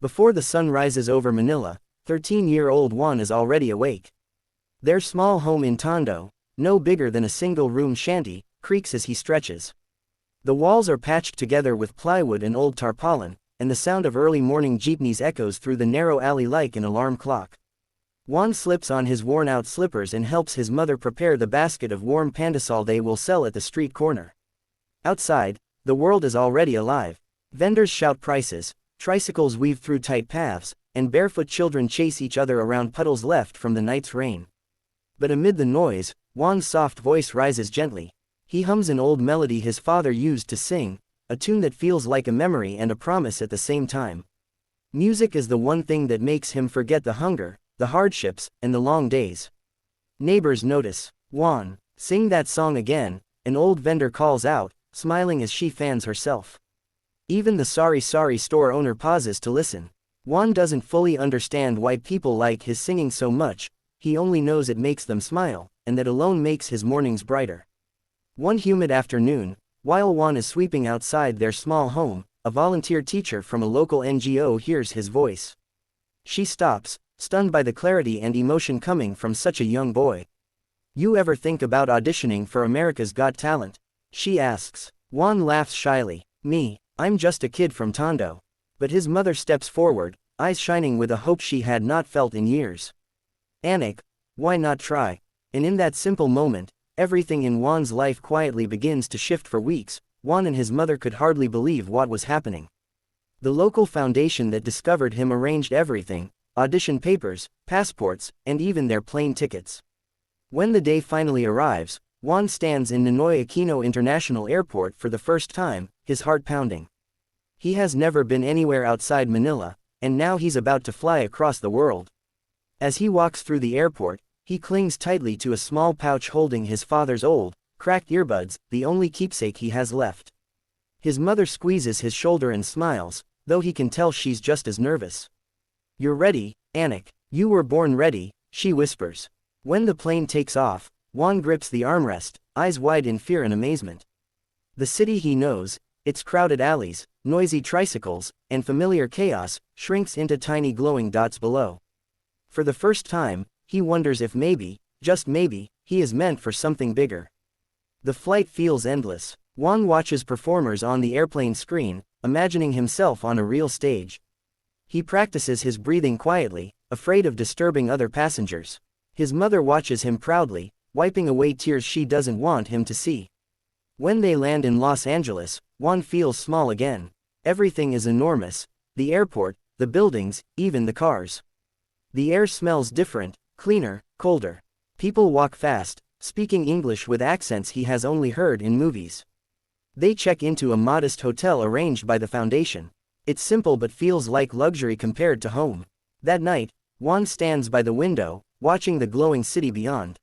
Before the sun rises over Manila, 13-year-old Juan is already awake. Their small home in Tondo, no bigger than a single-room shanty, creaks as he stretches. The walls are patched together with plywood and old tarpaulin, and the sound of early morning jeepneys echoes through the narrow alley like an alarm clock. Juan slips on his worn-out slippers and helps his mother prepare the basket of warm pandesal they will sell at the street corner. Outside, the world is already alive. Vendors shout prices, tricycles weave through tight paths, and barefoot children chase each other around puddles left from the night's rain. But amid the noise, Juan's soft voice rises gently. He hums an old melody his father used to sing, a tune that feels like a memory and a promise at the same time. Music is the one thing that makes him forget the hunger, the hardships, and the long days. Neighbors notice. "Juan, sing that song again," an old vendor calls out, smiling as she fans herself. Even the sorry store owner pauses to listen. Juan doesn't fully understand why people like his singing so much, he only knows it makes them smile, and that alone makes his mornings brighter. One humid afternoon, while Juan is sweeping outside their small home, a volunteer teacher from a local NGO hears his voice. She stops, stunned by the clarity and emotion coming from such a young boy. "You ever think about auditioning for America's Got Talent?" she asks. Juan laughs shyly. "Me, I'm just a kid from Tondo." But his mother steps forward, eyes shining with a hope she had not felt in years. "Anik, why not try?" And in that simple moment, everything in Juan's life quietly begins to shift. For weeks, Juan and his mother could hardly believe what was happening. The local foundation that discovered him arranged everything: audition papers, passports, and even their plane tickets. When the day finally arrives, Juan stands in Ninoy Aquino International Airport for the first time, his heart pounding. He has never been anywhere outside Manila, and now he's about to fly across the world. As he walks through the airport, he clings tightly to a small pouch holding his father's old, cracked earbuds, the only keepsake he has left. His mother squeezes his shoulder and smiles, though he can tell she's just as nervous. "You're ready, Anik. You were born ready," she whispers. When the plane takes off, Juan grips the armrest, eyes wide in fear and amazement. The city he knows, its crowded alleys, noisy tricycles, and familiar chaos, shrinks into tiny glowing dots below. For the first time, he wonders if maybe, just maybe, he is meant for something bigger. The flight feels endless. Juan watches performers on the airplane screen, imagining himself on a real stage. He practices his breathing quietly, afraid of disturbing other passengers. His mother watches him proudly, wiping away tears she doesn't want him to see. When they land in Los Angeles, Juan feels small again. Everything is enormous: the airport, the buildings, even the cars. The air smells different, cleaner, colder. People walk fast, speaking English with accents he has only heard in movies. They check into a modest hotel arranged by the foundation. It's simple but feels like luxury compared to home. That night, Juan stands by the window, watching the glowing city beyond.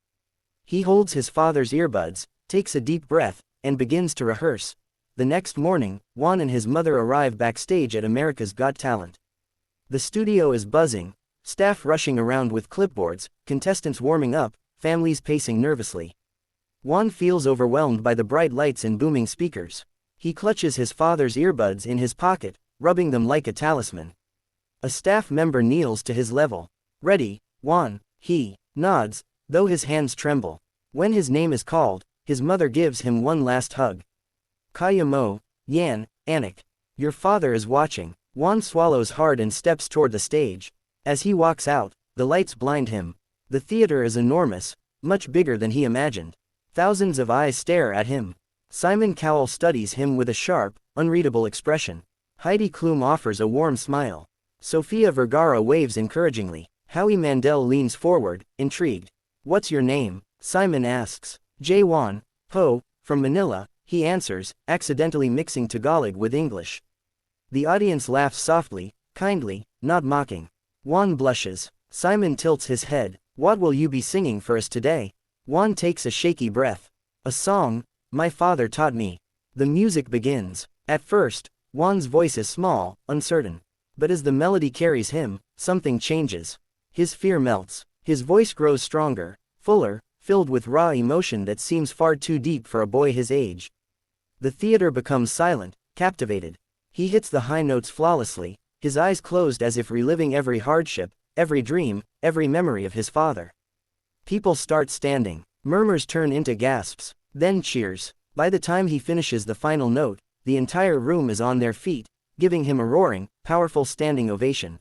He holds his father's earbuds, takes a deep breath, and begins to rehearse. The next morning, Juan and his mother arrive backstage at America's Got Talent. The studio is buzzing, staff rushing around with clipboards, contestants warming up, families pacing nervously. Juan feels overwhelmed by the bright lights and booming speakers. He clutches his father's earbuds in his pocket, rubbing them like a talisman. A staff member kneels to his level. "Ready, Juan?" He nods, though his hands tremble. When his name is called, his mother gives him one last hug. "Kaya mo, yan, Anik. Your father is watching." Juan swallows hard and steps toward the stage. As he walks out, the lights blind him. The theater is enormous, much bigger than he imagined. Thousands of eyes stare at him. Simon Cowell studies him with a sharp, unreadable expression. Heidi Klum offers a warm smile. Sofia Vergara waves encouragingly. Howie Mandel leans forward, intrigued. "What's your name?" Simon asks. "Juan, Po, from Manila," he answers, accidentally mixing Tagalog with English. The audience laughs softly, kindly, not mocking. Juan blushes. Simon tilts his head. "What will you be singing for us today?" Juan takes a shaky breath. "A song my father taught me." The music begins. At first, Juan's voice is small, uncertain. But as the melody carries him, something changes. His fear melts. His voice grows stronger, fuller, filled with raw emotion that seems far too deep for a boy his age. The theater becomes silent, captivated. He hits the high notes flawlessly, his eyes closed as if reliving every hardship, every dream, every memory of his father. People start standing. Murmurs turn into gasps, then cheers. By the time he finishes the final note, the entire room is on their feet, giving him a roaring, powerful standing ovation.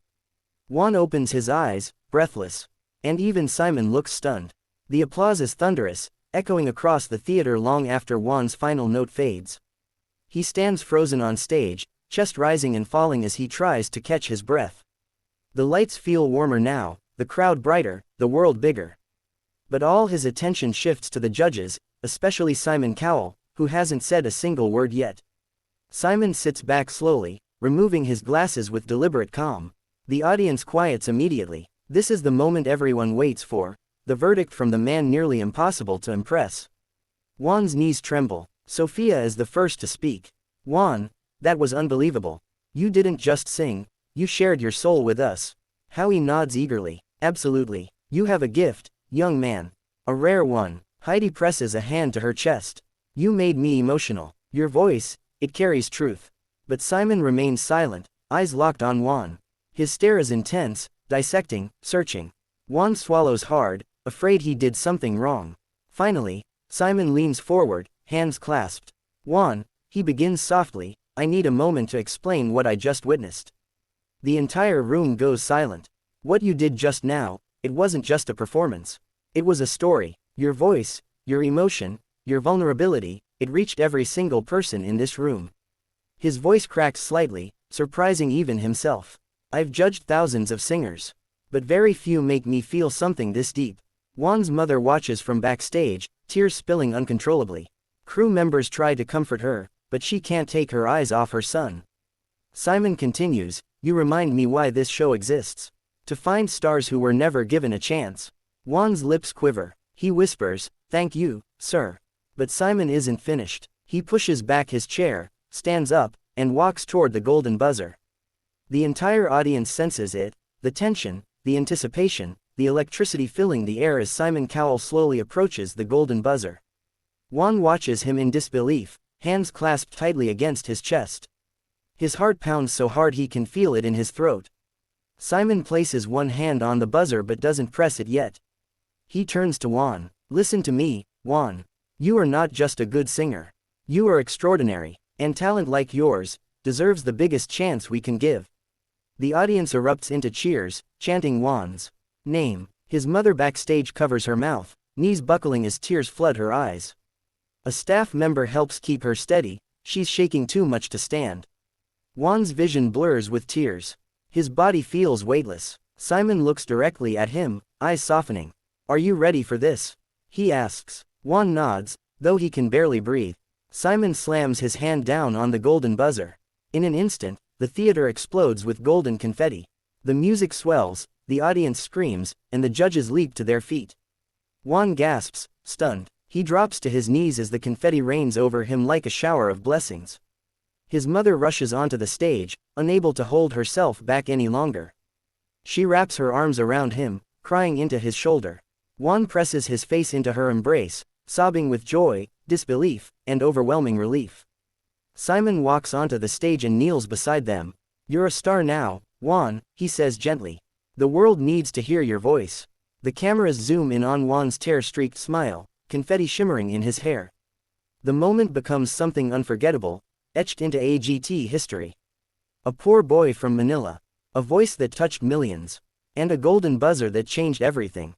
Juan opens his eyes, breathless. And even Simon looks stunned. The applause is thunderous, echoing across the theater long after Juan's final note fades. He stands frozen on stage, chest rising and falling as he tries to catch his breath. The lights feel warmer now, the crowd brighter, the world bigger. But all his attention shifts to the judges, especially Simon Cowell, who hasn't said a single word yet. Simon sits back slowly, removing his glasses with deliberate calm. The audience quiets immediately. This is the moment everyone waits for, the verdict from the man nearly impossible to impress. Juan's knees tremble. Sophia is the first to speak. Juan, that was unbelievable. You didn't just sing, you shared your soul with us. Howie nods eagerly. Absolutely. You have a gift, young man. A rare one. Heidi presses a hand to her chest. You made me emotional. Your voice, it carries truth. But Simon remains silent, eyes locked on Juan. His stare is intense, dissecting, searching. Juan swallows hard, afraid he did something wrong. Finally, Simon leans forward, hands clasped. Juan, he begins softly, I need a moment to explain what I just witnessed. The entire room goes silent. What you did just now, it wasn't just a performance. It was a story. Your voice, your emotion, your vulnerability, it reached every single person in this room. His voice cracks slightly, surprising even himself. I've judged thousands of singers, but very few make me feel something this deep. Juan's mother watches from backstage, tears spilling uncontrollably. Crew members try to comfort her, but she can't take her eyes off her son. Simon continues, you remind me why this show exists. To find stars who were never given a chance. Juan's lips quiver. He whispers, thank you, sir. But Simon isn't finished. He pushes back his chair, stands up, and walks toward the golden buzzer. The entire audience senses it, the tension, the anticipation, the electricity filling the air as Simon Cowell slowly approaches the golden buzzer. Juan watches him in disbelief, hands clasped tightly against his chest. His heart pounds so hard he can feel it in his throat. Simon places one hand on the buzzer but doesn't press it yet. He turns to Juan. Listen to me, Juan. You are not just a good singer. You are extraordinary, and talent like yours deserves the biggest chance we can give. The audience erupts into cheers, chanting Juan's name. His mother backstage covers her mouth, knees buckling as tears flood her eyes. A staff member helps keep her steady, she's shaking too much to stand. Juan's vision blurs with tears. His body feels weightless. Simon looks directly at him, eyes softening. Are you ready for this? He asks. Juan nods, though he can barely breathe. Simon slams his hand down on the golden buzzer. In an instant, the theater explodes with golden confetti. The music swells, the audience screams, and the judges leap to their feet. Juan gasps, stunned. He drops to his knees as the confetti rains over him like a shower of blessings. His mother rushes onto the stage, unable to hold herself back any longer. She wraps her arms around him, crying into his shoulder. Juan presses his face into her embrace, sobbing with joy, disbelief, and overwhelming relief. Simon walks onto the stage and kneels beside them. You're a star now, Juan, he says gently. The world needs to hear your voice. The cameras zoom in on Juan's tear-streaked smile, confetti shimmering in his hair. The moment becomes something unforgettable, etched into AGT history. A poor boy from Manila. A voice that touched millions. And a golden buzzer that changed everything.